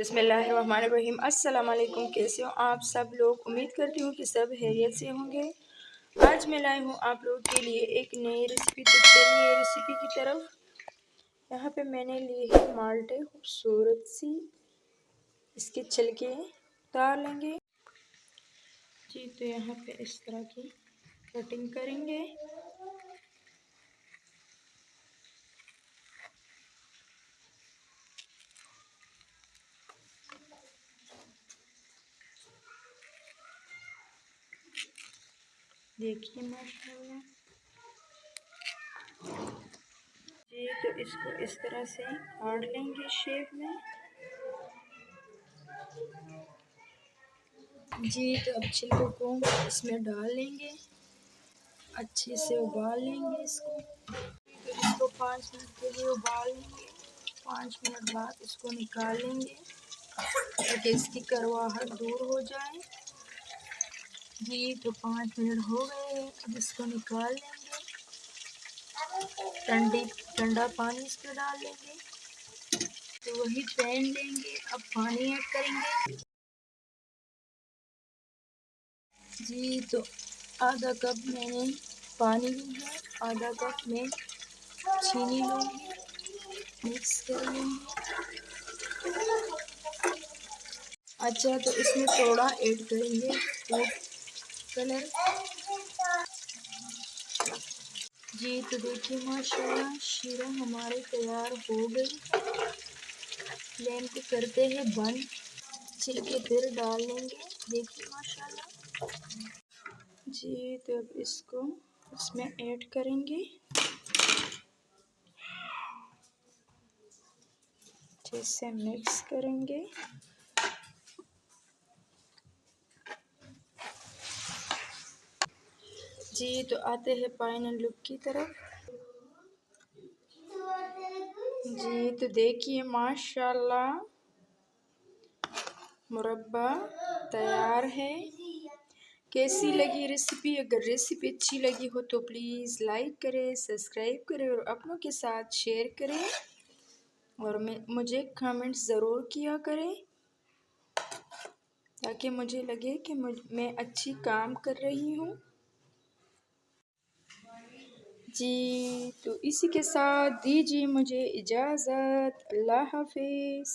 बिस्मिल्लाहिर्रहमानिर्रहीम। अस्सलाम वालेकुम। कैसे हो आप सब लोग? उम्मीद करती हूँ कि सब खैरियत से होंगे। आज मैं लाई हूँ आप लोगों के लिए एक नई रेसिपी। तो चलिए रेसिपी की तरफ। यहाँ पे मैंने ली है माल्टे, खूबसूरत सी। इसके छिलके उतार लेंगे जी। तो यहाँ पे इस तरह की कटिंग करेंगे। देखिए माशाल्लाह जी। तो इसको इस तरह से काट लेंगे शेप में जी। तो अब छिलकों को इसमें डाल लेंगे, अच्छे से उबाल लेंगे इसको। तो इसको 5 मिनट के लिए उबाल लेंगे। 5 मिनट बाद इसको निकाल लेंगे ताकि इसकी कड़वाहट दूर हो जाए जी। तो 5 मिनट हो गए हैं, अब इसको निकाल लेंगे। ठंडा पानी इस पर डाल लेंगे। तो वही पैन लेंगे, अब पानी ऐड करेंगे जी। तो आधा कप मैंने पानी ली है, आधा कप में चीनी लूँगी, मिक्स कर लूँगी। अच्छा, तो इसमें थोड़ा ऐड करेंगे फूड कलर जी। तो देखिए माशाल्लाह शीरा हमारे तैयार हो गई। फ्लेम को करते हैं बंद। छिलके फिर डाल लेंगे। देखिए माशाल्लाह जी। तो अब इसको इसमें ऐड करेंगे, अच्छे से मिक्स करेंगे जी। तो आते हैं फाइनल लुक की तरफ जी। तो देखिए माशाल्लाह मुरब्बा तैयार है। कैसी लगी रेसिपी? अगर रेसिपी अच्छी लगी हो तो प्लीज़ लाइक करें, सब्सक्राइब करें और अपनों के साथ शेयर करें और मुझे कमेंट ज़रूर किया करें ताकि मुझे लगे कि मैं अच्छी काम कर रही हूँ जी। तो इसी के साथ दीजिए मुझे इजाज़त। अल्लाह हाफिज़।